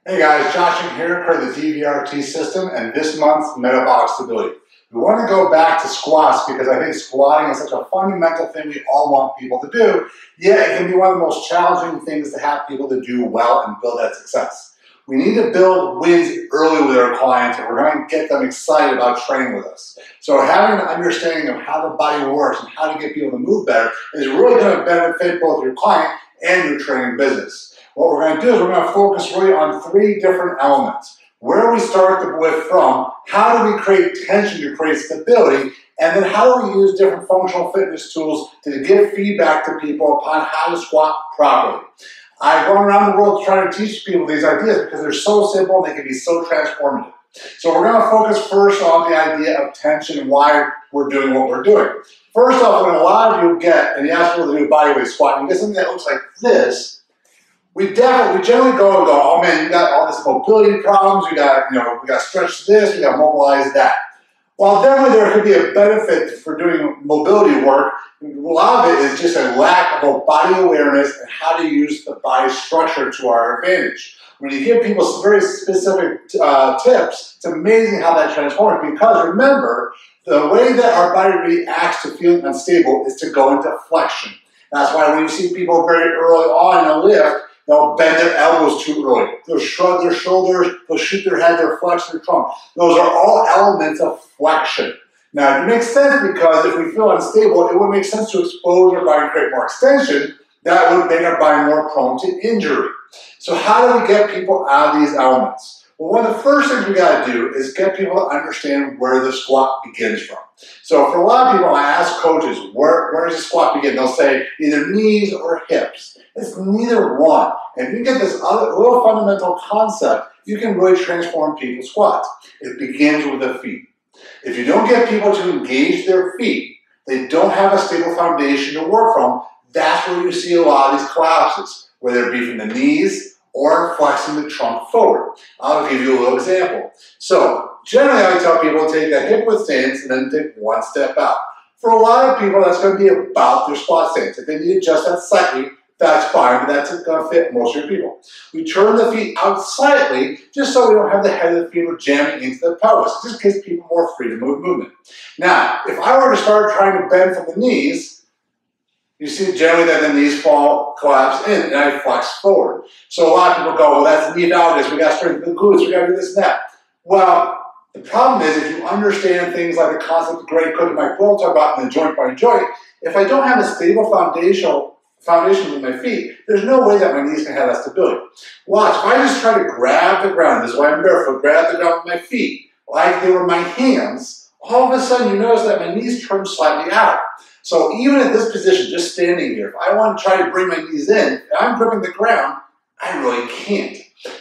Hey guys, Josh in here for the DVRT system and this month's Metabolic Stability. We want to go back to squats because I think squatting is such a fundamental thing we all want people to do, yet it can be one of the most challenging things to have people to do well and build that success. We need to build wins early with our clients and we're going to get them excited about training with us. So having an understanding of how the body works and how to get people to move better is really going to benefit both your client and your training business. What we're going to do is we're going to focus really on three different elements. Where we start with from, how do we create tension to create stability, and then how do we use different functional fitness tools to give feedback to people upon how to squat properly. I've gone around the world trying to teach people these ideas because they're so simple and they can be so transformative. So we're going to focus first on the idea of tension and why we're doing what we're doing. First off, when a lot of you get, and you ask people to do a bodyweight squat, and you get something that looks like this, we generally go and go, oh man, you got all this mobility problems, we got to stretch this, we got to mobilize that. While definitely there could be a benefit for doing mobility work, a lot of it is just a lack of body awareness and how to use the body structure to our advantage. When you give people some very specific tips, it's amazing how that transforms, because remember, the way that our body reacts to feeling unstable is to go into flexion. That's why when you see people very early on in a lift, they'll bend their elbows too early. They'll shrug their shoulders, they'll shoot their head, they'll flex their trunk. Those are all elements of flexion. Now, it makes sense because if we feel unstable, it would make sense to expose our body and create more extension. That would make our body more prone to injury. So how do we get people out of these elements? Well, one of the first things we got to do is get people to understand where the squat begins from. So for a lot of people, I ask coaches, where does the squat begin? They'll say either knees or hips. It's neither one. And if you get this other little fundamental concept, you can really transform people's squats. It begins with the feet. If you don't get people to engage their feet, they don't have a stable foundation to work from. That's where you see a lot of these collapses, whether it be from the knees or flexing the trunk forward. I'll give you a little example. So generally I tell people to take a hip width stance and then take one step out. For a lot of people, that's going to be about their squat stance. If they need to adjust that slightly, that's fine, but that's going to fit most of your people. We turn the feet out slightly just so we don't have the head of the femur jamming into the pelvis. It just gives people more freedom of movement. Now, if I were to start trying to bend from the knees, you see generally that the knees collapse in and I flex forward. So a lot of people go, well, that's knee valgus, we got to strengthen the glutes, we got to do this and that. Well, the problem is if you understand things like the concept of great coach Mike Will talk about in the joint by joint, if I don't have a stable foundation with my feet, there's no way that my knees can have that stability. Watch, if I just try to grab the ground, this is why I'm barefoot, grab the ground with my feet, like they were my hands, all of a sudden you notice that my knees turn slightly out. So even in this position, just standing here, if I want to try to bring my knees in, if I'm gripping the ground, I really can't.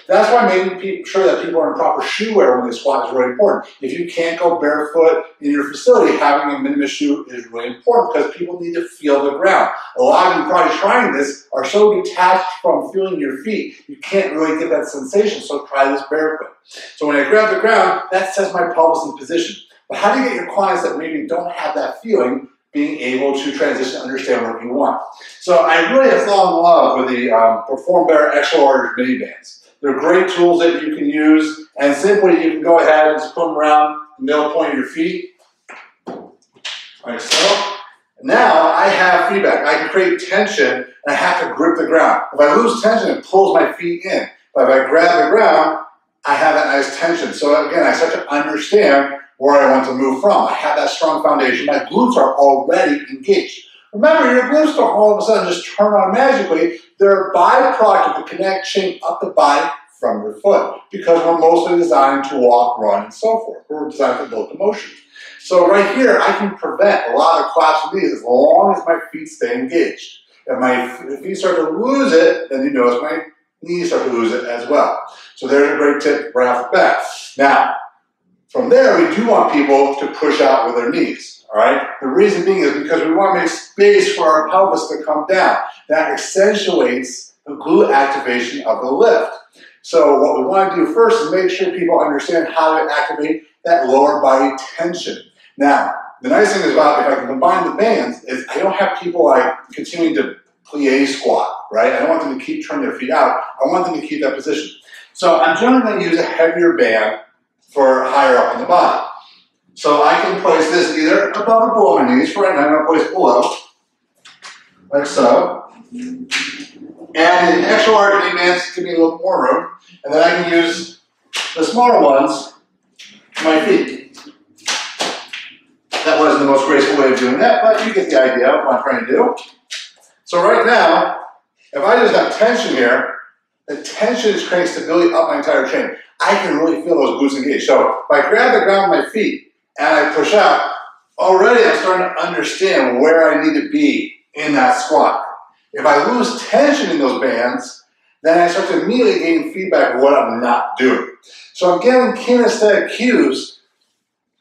That's why making sure that people are in proper shoe wear when they squat is really important. If you can't go barefoot in your facility, having a minimus shoe is really important because people need to feel the ground. A lot of you probably trying this are so detached from feeling your feet, you can't really get that sensation, so try this barefoot. So when I grab the ground, that sets my pelvis in position. But how do you get your clients that maybe don't have that feeling being able to transition and understand what you want? So I really have fallen in love with the Perform Better Extra Large mini bands. They're great tools that you can use, and simply you can go ahead and just put them around the middle point of your feet, like so. Now I have feedback. I can create tension, and I have to grip the ground. If I lose tension, it pulls my feet in. But if I grab the ground, I have that nice tension. So again, I start to understand where I want to move from. I have that strong foundation. My glutes are already engaged. Remember, your glutes don't all of a sudden just turn on magically. They're a byproduct of the connection up the body from your foot, because we're mostly designed to walk, run, and so forth. We're designed to build the motion. So right here, I can prevent a lot of collapse of knees as long as my feet stay engaged. If my feet start to lose it, then you notice my knees start to lose it as well. So there's a great tip right off the bat. Now, from there, we do want people to push out with their knees, all right? The reason being is because we want to make space for our pelvis to come down. That accentuates the glute activation of the lift. So what we want to do first is make sure people understand how to activate that lower body tension. Now, the nice thing is about if I can combine the bands is I don't have people like continuing to plie squat, right? I don't want them to keep turning their feet out. I want them to keep that position. So I'm generally going to use a heavier band for higher up in the body. So I can place this either above or below my knees. For right now, I'm going to place it below, like so. And the extra large knee bands give me a little more room. And then I can use the smaller ones to my feet. That wasn't the most graceful way of doing that, but you get the idea of what I'm trying to do. So right now, if I just have tension here, the tension is creating stability up my entire chain. I can really feel those glutes engaged. So if I grab the ground with my feet and I push out, already I'm starting to understand where I need to be in that squat. If I lose tension in those bands, then I start to immediately gain feedback of what I'm not doing. So I'm getting kinesthetic cues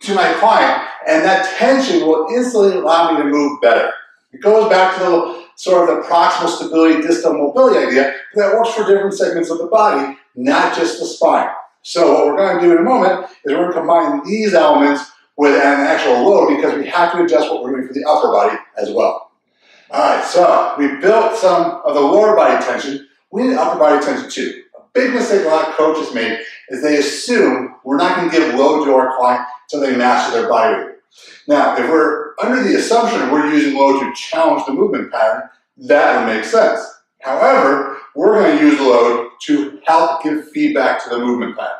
to my client, and that tension will instantly allow me to move better. It goes back to the sort of the proximal stability, distal mobility idea that works for different segments of the body, not just the spine. So what we're going to do in a moment is we're going to combine these elements with an actual load because we have to adjust what we're doing for the upper body as well. All right, so we built some of the lower body tension. We need upper body tension too. A big mistake a lot of coaches make is they assume we're not going to give load to our client until they master their body weight. Now, if we're under the assumption we're using load to challenge the movement pattern, that would make sense. However, we're going to use load to help give feedback to the movement pattern.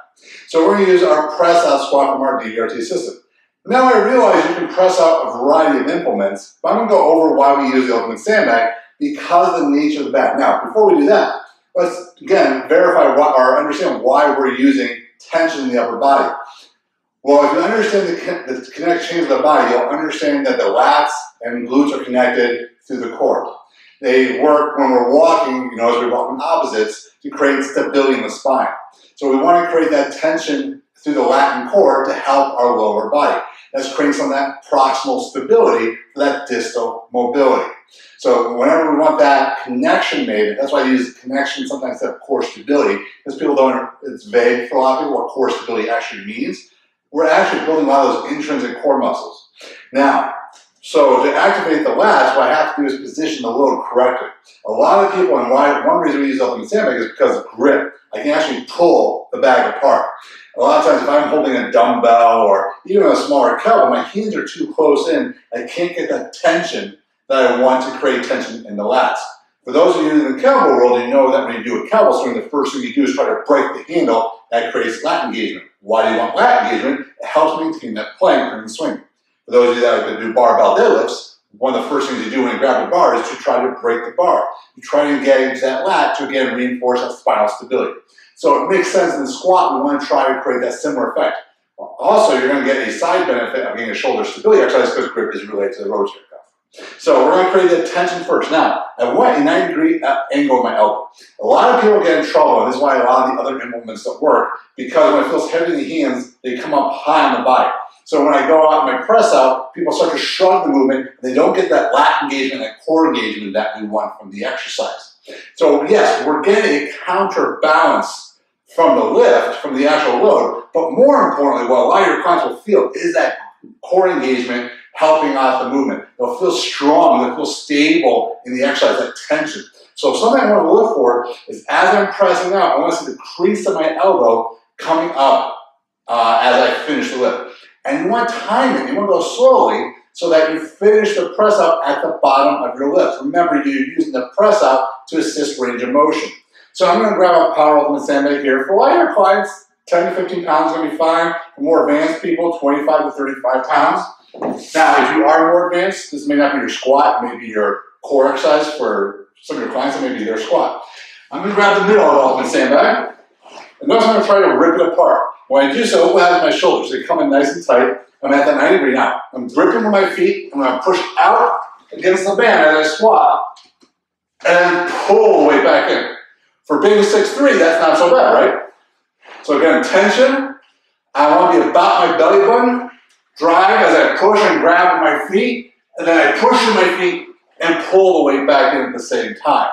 So we're going to use our press out squat from our DVRT system. Now I realize you can press out a variety of implements, but I'm going to go over why we use the ultimate sandbag because of the nature of the back. Now, before we do that, let's again verify or understand why we're using tension in the upper body. Well, if you understand the connected chains of the body, you'll understand that the lats and glutes are connected through the core. They work when we're walking, as we walk in opposites, to create stability in the spine. So we want to create that tension through the lat and core to help our lower body. That's creating some of that proximal stability for that distal mobility. So whenever we want that connection made, that's why I use connection sometimes instead of core stability, because people don't, it's vague for a lot of people what core stability actually means. We're actually building a lot of those intrinsic core muscles. Now, so to activate the lats, what I have to do is position the load correctly. A lot of people, and one reason we use ultimate sandbag is because of grip. I can actually pull the bag apart. A lot of times if I'm holding a dumbbell or even a smaller kettlebell, my hands are too close in, I can't get that tension that I want to create tension in the lats. For those of you in the kettlebell world, you know that when you do a kettlebell swing, the first thing you do is try to break the handle. That creates lat engagement. Why do you want lat engagement? It helps maintain that plank during the swing. For those of you that do barbell deadlifts, one of the first things you do when you grab the bar is to try to break the bar. You try to engage that lat to again reinforce that spinal stability. So it makes sense in the squat, we want to try to create that similar effect. Also, you're going to get a side benefit of getting a shoulder stability exercise because grip is related to the rotator cuff. So we're going to create that tension first. Now, I want a 90-degree angle with my elbow. A lot of people get in trouble, and this is why a lot of the other implements don't work, because when it feels heavy in the hands, they come up high on the body. So when I go out and I press out, people start to shrug the movement, and they don't get that lat engagement, that core engagement that we want from the exercise. So yes, we're getting a counterbalance from the lift, from the actual load, but more importantly, what a lot of your clients will feel is that core engagement helping out the movement. They'll feel strong, they'll feel stable in the exercise, that tension. So something I want to look for is as I'm pressing out, I want to see the crease of my elbow coming up as I finish the lift. And you want to time it, you want to go slowly so that you finish the press out at the bottom of your lift. Remember, you're using the press out to assist range of motion. So I'm going to grab a power ultimate sandbag here. For a lot of your clients, 10 to 15 pounds is going to be fine. For more advanced people, 25 to 35 pounds. Now, if you are more advanced, this may not be your squat, it may be your core exercise. For some of your clients, it may be their squat. I'm going to grab the middle of the ultimate sandbag. And notice I'm going to try to rip it apart. When I do so, what happens to my shoulders? They come in nice and tight. I'm at that 90 degree now. I'm gripping with my feet. I'm going to push out against the band as I squat. And pull the way back in. For being 6'3", that's not so bad, right? So again, tension. I want to be about my belly button. Drive as I push and grab with my feet. And then I push with my feet and pull the weight back in at the same time.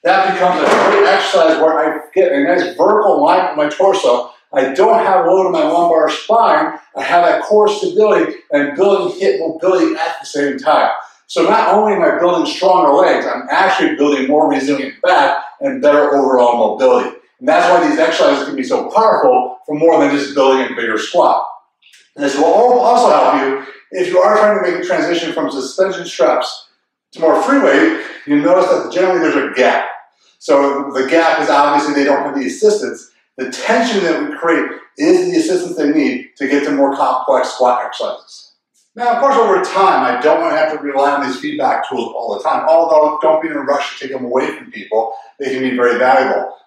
That becomes a great exercise where I get a nice vertical line with my torso. I don't have load in my lumbar spine. I have that core stability and building hip mobility at the same time. So not only am I building stronger legs, I'm actually building more resilient back and better overall mobility. And that's why these exercises can be so powerful for more than just building a bigger squat. And this will also help you if you are trying to make a transition from suspension straps to more free weight. You notice that generally there's a gap. So the gap is obviously they don't have the assistance. The tension that we create is the assistance they need to get to more complex squat exercises. Now, of course, over time, I don't want to have to rely on these feedback tools all the time, although don't be in a rush to take them away from people. They can be very valuable.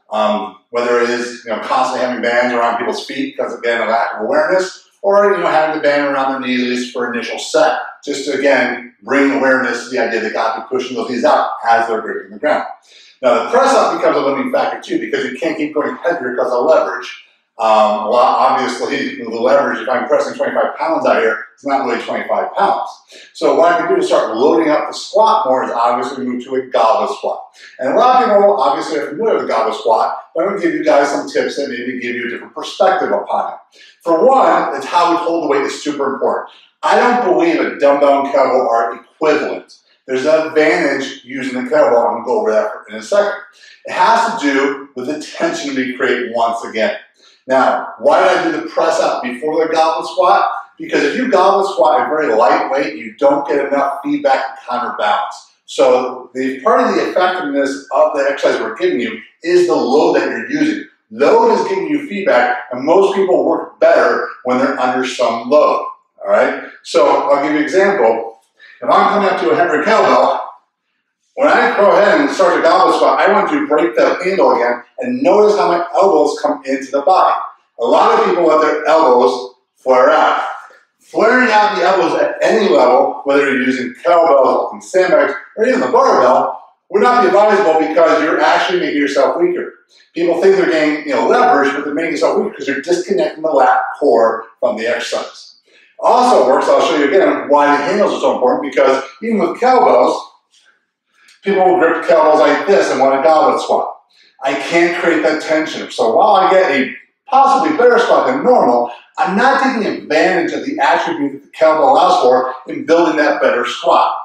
Whether it is constantly having bands around people's feet because, again, a lack of awareness, or having the band around their knees at least for initial set, just to, again, bring awareness to the idea that God be pushing those knees out as they're gripping the ground. Now, the press up becomes a limiting factor too because you can't keep going heavier because of leverage. Well, obviously, the leverage, if I'm pressing 25 pounds out here, it's not really 25 pounds. So what I can do to start loading up the squat more is obviously move to a goblet squat. And a lot of people obviously are familiar with the goblet squat, but I'm going to give you guys some tips that maybe give you a different perspective upon it. For one, it's how we hold the weight is super important. I don't believe a dumbbell and kettlebell are equivalent. There's an advantage using the kettlebell. I'm going to go over that in a second. It has to do with the tension we create once again. Now, why did I do the press out before the goblet squat? Because if you goblet squat at very lightweight, you don't get enough feedback and counterbalance. So part of the effectiveness of the exercise we're giving you is the load that you're using. Load is giving you feedback, and most people work better when they're under some load. All right? So I'll give you an example. If I'm coming up to a heavy kettlebell, when I go ahead and start the goblet squat, I want to break the handle again and notice how my elbows come into the body. A lot of people let their elbows flare out. Flaring out the elbows at any level, whether you're using kettlebells, ultimate sandbags, or even the barbell, would not be advisable because you're actually making yourself weaker. People think they're getting leverage, but they're making yourself weaker because you're disconnecting the lat core from the exercise. Also works, I'll show you again why the handles are so important, because even with kettlebells, people will grip kettlebells like this and want a goblet squat. I can't create that tension. So while I get a possibly better squat than normal, I'm not taking advantage of the attribute that the kettlebell allows for in building that better squat.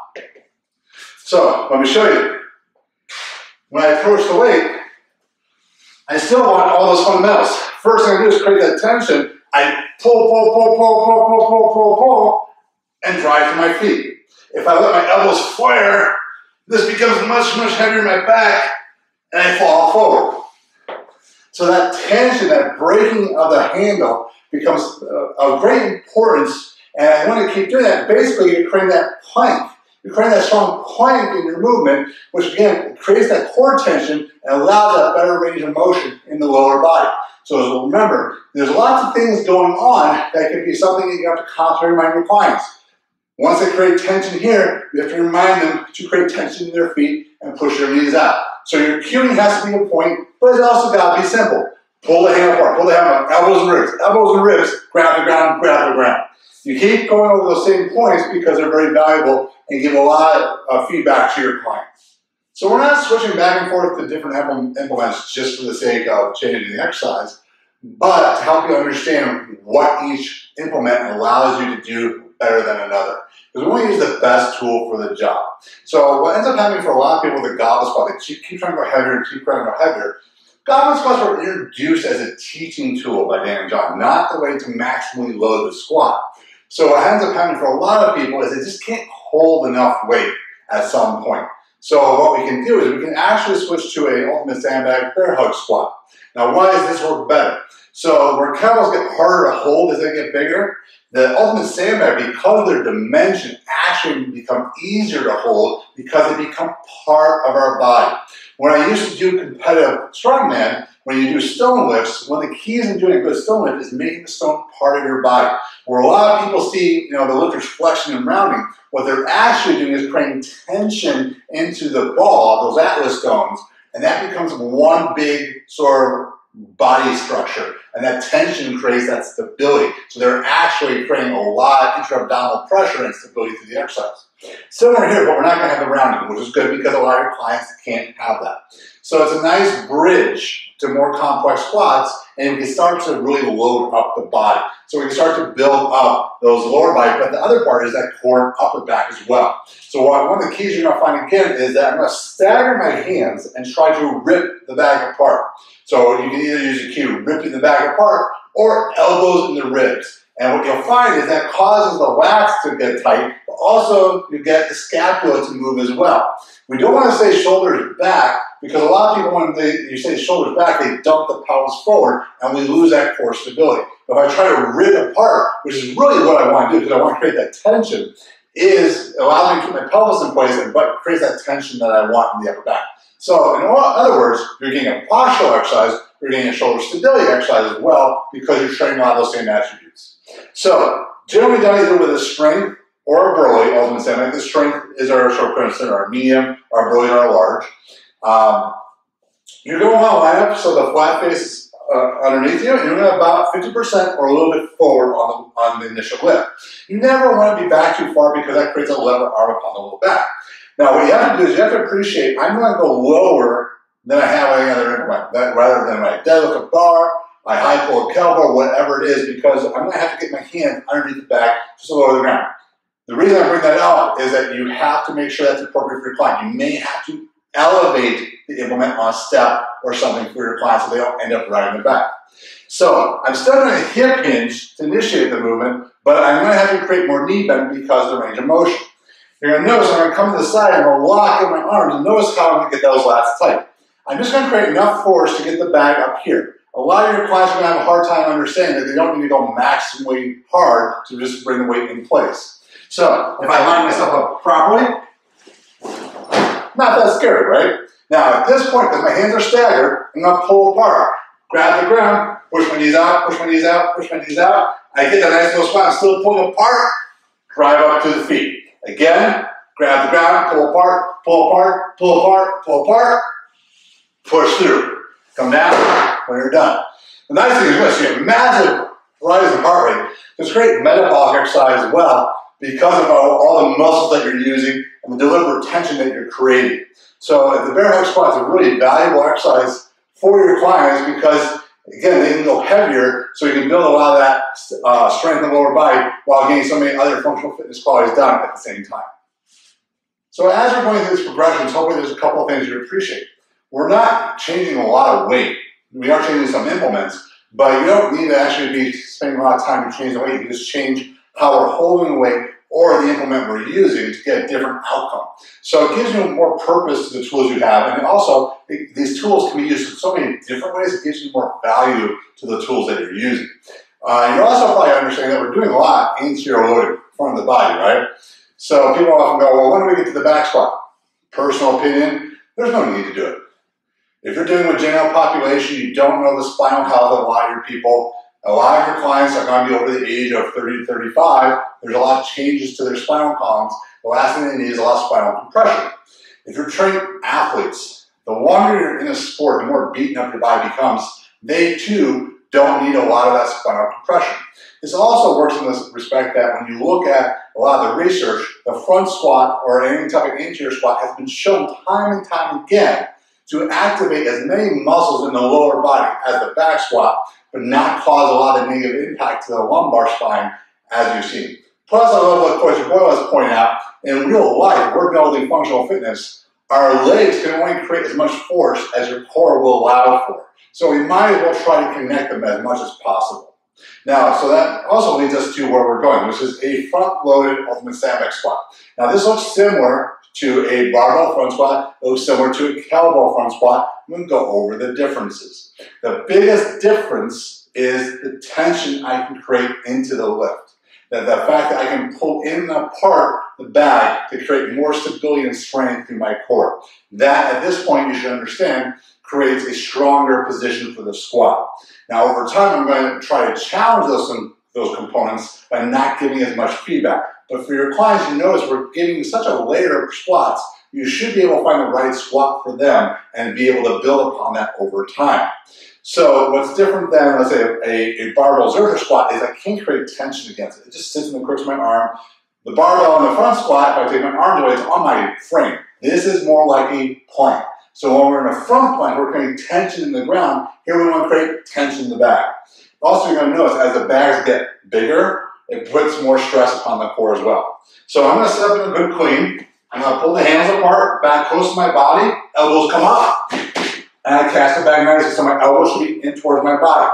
So let me show you. When I approach the weight, I still want all those fundamentals. First thing I do is create that tension. I pull, and drive to my feet. If I let my elbows flare, this becomes much, much heavier in my back, and I fall forward. So that tension, that breaking of the handle becomes of great importance, and I want to keep doing that. Basically, you're creating that plank. You're creating that strong plank in your movement, which again creates that core tension and allows that better range of motion in the lower body. So remember, there's lots of things going on that could be something that you have to constantly remind your clients. Once they create tension here, you have to remind them to create tension in their feet and push their knees out. So your cueing has to be a point, but it's also got to be simple. Pull the hand apart, pull the hand apart, elbows and ribs, grab the ground, grab the ground. You keep going over those same points because they're very valuable and give a lot of feedback to your clients. So we're not switching back and forth to different implements just for the sake of changing the exercise, but to help you understand what each implement allows you to do better than another. Because we want to use the best tool for the job. So what ends up happening for a lot of people with the goblet squat, they keep trying to go heavier and keep trying to go heavier. Goblet squats were introduced as a teaching tool by Dan and John, not the way to maximally load the squat. So what ends up happening for a lot of people is they just can't hold enough weight at some point. So what we can do is we can actually switch to a ultimate sandbag bear hug squat. Now why does this work better? So where kettlebells get harder to hold as they get bigger, the ultimate sandbag, because of their dimension, actually become easier to hold because they become part of our body. When I used to do competitive strongman, when you do stone lifts, one of the keys in doing a good stone lift is making the stone part of your body. Where a lot of people see, the lifters flexing and rounding, what they're actually doing is creating tension into the ball, those atlas stones, and that becomes one big sort of body structure. And that tension creates that stability. So they're actually creating a lot of intra-abdominal pressure and stability through the exercise. Similar here, but we're not going to have the rounding, which is good because a lot of your clients can't have that. So it's a nice bridge to more complex squats, and we can start to really load up the body. So we can start to build up those lower body, but the other part is that core and upper back as well. So one of the keys you're going to find again is that I'm going to stagger my hands and try to rip the bag apart. So you can either use a cue ripping the back apart or elbows in the ribs. And what you'll find is that causes the lats to get tight, but also you get the scapula to move as well. We don't want to say shoulders back because a lot of people, when you say shoulders back, they dump the pelvis forward and we lose that core stability. If I try to rip apart, which is really what I want to do because I want to create that tension, is allow me to keep my pelvis in place and but creates that tension that I want in the upper back. So in other words, you're getting a postural exercise, you're getting a shoulder stability exercise as well because you're training a lot of those same attributes. So generally done either with a strength or a burly ultimate standing. The strength is our short crescent, our medium, our burly, or our large. You're going to want to line up so the flat face is underneath you, and you're going to about 50% or a little bit forward on the initial lift. You never want to be back too far because that creates a lever arm upon the low back. Now what you have to do is you have to appreciate I'm going to go lower than I have any other implement, rather than my deadlift a bar, my high pull a kettlebell, whatever it is, because I'm going to have to get my hand underneath the back just to lower the ground. The reason I bring that up is that you have to make sure that's appropriate for your client. You may have to elevate the implement on a step or something for your client so they don't end up riding the back. So I'm still going to hip hinge to initiate the movement, but I'm going to have to create more knee bend because of the range of motion. You're going to notice I'm going to come to the side, I'm going to lock in my arms, and notice how I'm going to get those lats tight. I'm just going to create enough force to get the bag up here. A lot of your clients are going to have a hard time understanding that they don't need to go maximally hard to just bring the weight in place. So if I line myself up properly, not that scary, right? Now at this point, because my hands are staggered, I'm going to pull apart. Grab the ground, push my knees out, push my knees out, push my knees out. I get that nice little spot, I'm still pulling apart, drive up to the feet. Again, grab the ground, pull apart, pull apart, pull apart, pull apart, push through. Come down when you're done. The nice thing is this, you have massive rise in heart rate. It's great metabolic exercise as well because of all the muscles that you're using and the deliberate tension that you're creating. So the bear hug squat is a really valuable exercise for your clients because, again, they can go heavier so you can build a lot of that strength in the lower body while getting so many other functional fitness qualities done at the same time. So as we're going through these progressions, hopefully there's a couple of things you appreciate. We're not changing a lot of weight. We are changing some implements, but you don't need to actually be spending a lot of time to change the weight. You can just change how we're holding the weight or the implement we're using to get a different outcome. So it gives you more purpose to the tools you have, and also these tools can be used in so many different ways. It gives you more value to the tools that you're using. You're also probably understanding that we're doing a lot anterior loading in front of the body, right? So people often go, well, when do we get to the back squat? Personal opinion, there's no need to do it. If you're dealing with general population, you don't know the spinal health of a lot of your people. A lot of your clients are going to be over the age of 30 to 35. There's a lot of changes to their spinal columns. The last thing they need is a lot of spinal compression. If you're training athletes, the longer you're in a sport, the more beaten up your body becomes. They too don't need a lot of that spinal compression. This also works in this respect that when you look at a lot of the research, the front squat or any type of anterior squat has been shown time and time again to activate as many muscles in the lower body as the back squat, but not cause a lot of negative impact to the lumbar spine as you've seen. Plus, I love what Coach Boyle has pointed out, in real life, we're building functional fitness. Our legs can only create as much force as your core will allow for. So we might as well try to connect them as much as possible. Now, so that also leads us to where we're going, which is a front-loaded ultimate sandbag squat. Now, this looks similar to a barbell front squat. It looks similar to a kettlebell front squat. I'm going to go over the differences. The biggest difference is the tension I can create into the lift. The fact that I can pull in and apart the bag to create more stability and strength through my core. That, at this point, you should understand, creates a stronger position for the squat. Now, over time, I'm going to try to challenge those components by not giving as much feedback. But for your clients, you notice we're giving such a layer of squats, you should be able to find the right squat for them and be able to build upon that over time. So what's different than, let's say, a barbell exerter squat is I can't create tension against it. It just sits in the crooks of my arm. The barbell in the front squat, if I take my arm away, it's on my frame. This is more like a plank. So when we're in a front plank, we're creating tension in the ground. Here we want to create tension in the back. Also, you're going to notice as the bags get bigger, it puts more stress upon the core as well. So I'm going to set up in a good clean. I'm going to pull the hands apart, back close to my body, elbows come up. and I cast it back nicely so my elbows should be in towards my body.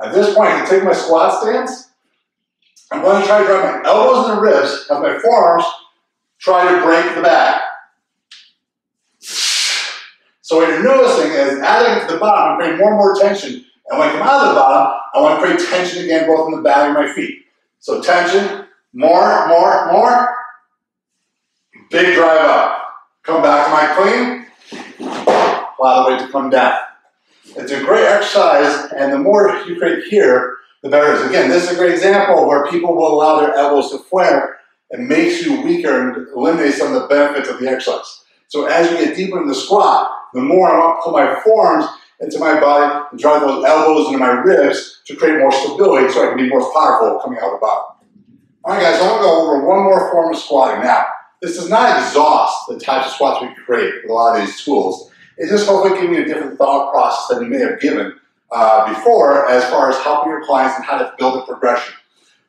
At this point, I can take my squat stance. I'm going to try to drive my elbows in the ribs as my forearms try to break the back. So what you're noticing is as I get to the bottom, I'm creating more and more tension. And when I come out of the bottom, I want to create tension again, both in the back of my feet. So tension, more. Big drive up. Come back to my clean. Allow the weight to come down. It's a great exercise, and the more you create here, the better it is. Again, this is a great example where people will allow their elbows to flare and makes you weaker and eliminates some of the benefits of the exercise. So as you get deeper in the squat, the more I want to pull my forearms into my body and drive those elbows into my ribs to create more stability so I can be more powerful coming out of the bottom. All right, guys, so I'm going to go over one more form of squatting. Now, this does not exhaust the types of squats we create with a lot of these tools. It's just hopefully giving you a different thought process than you may have given before as far as helping your clients and how to build a progression.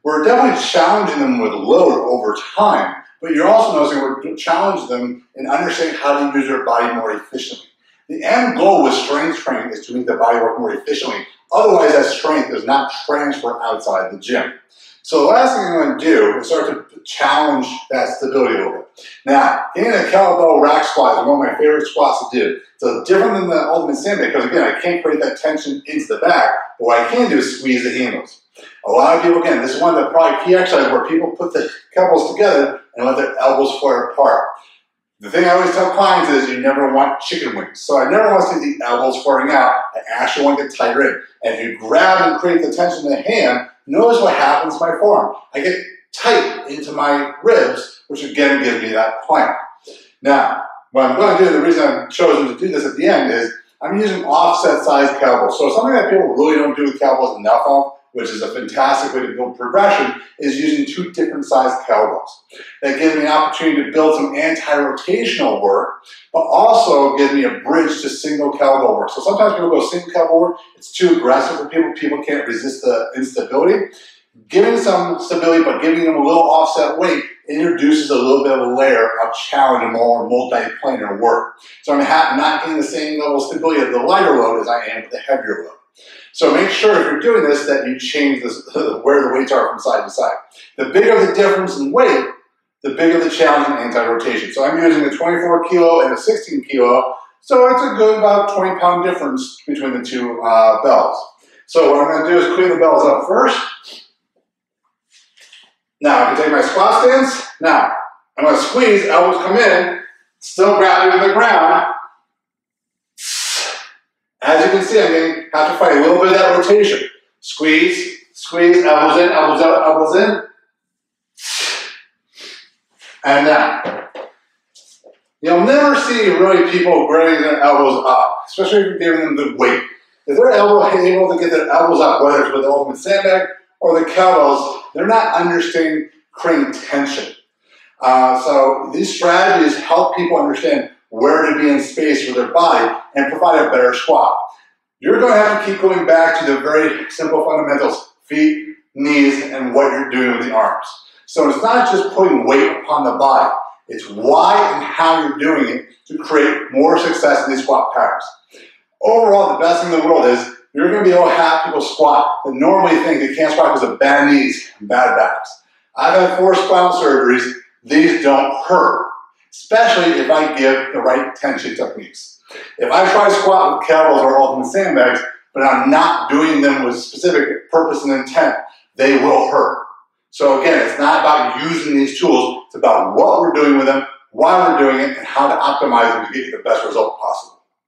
We're definitely challenging them with load over time, but you're also noticing we're challenging them in understanding how to use their body more efficiently. The end goal with strength training is to make the body work more efficiently. Otherwise, that strength does not transfer outside the gym. So the last thing I'm going to do is start to challenge that stability a little bit. Now, getting a kettlebell rack squat is one of my favorite squats to do. So different than the ultimate sandbag, because again, I can't create that tension into the back, but what I can do is squeeze the handles. A lot of people, again, this is one of the probably key exercises where people put the kettlebells together and let their elbows flare apart. The thing I always tell clients is you never want chicken wings. So I never want to see the elbows flaring out. I actually want to get tighter in. And if you grab and create the tension in the hand, notice what happens to my forearm. I get tight into my ribs, which again gives me that plank. Now, what I'm going to do, the reason I've chosen to do this at the end is I'm using offset size kettlebells. So something that people really don't do with kettlebells enough of, which is a fantastic way to build progression, is using 2 different sized kettlebells. That gives me an opportunity to build some anti-rotational work, but also gives me a bridge to single kettlebell work. So sometimes people go single kettlebell work, it's too aggressive for people. People can't resist the instability. Giving some stability, but giving them a little offset weight introduces a little bit of a layer of challenge and more multi-planar work. So I'm not getting the same level of stability of the lighter load as I am with the heavier load. So make sure if you're doing this that you change this, where the weights are from side to side. The bigger the difference in weight, the bigger the challenge in anti-rotation. So I'm using a 24 kilo and a 16 kilo, so it's a good about 20-pound difference between the 2 bells. So what I'm going to do is clean the bells up first. Now I can take my squat stance. Now I'm going to squeeze, elbows come in, still grabbing the ground. As you can see, I'm going to have to fight a little bit of that rotation. Squeeze, squeeze, elbows in, elbows out, elbows in. And down. You'll never see really people bringing their elbows up, especially if you're giving them good weight. If they're able to get their elbows up, whether it's with the ultimate sandbag or the kettlebells, they're not understanding creating tension. So these strategies help people understand where to be in space with their body and provide a better squat. You're going to have to keep going back to the very simple fundamentals, feet, knees, and what you're doing with the arms. So it's not just putting weight upon the body, it's why and how you're doing it to create more success in these squat patterns. Overall, the best thing in the world is you're going to be able to have people squat that normally think they can't squat because of bad knees and bad backs. I've had 4 spinal surgeries. These don't hurt, especially if I give the right tension techniques. If I try to squat with kettlebells or ultimate sandbags, but I'm not doing them with specific purpose and intent, they will hurt. So again, it's not about using these tools, it's about what we're doing with them, why we're doing it, and how to optimize them to get you the best result possible.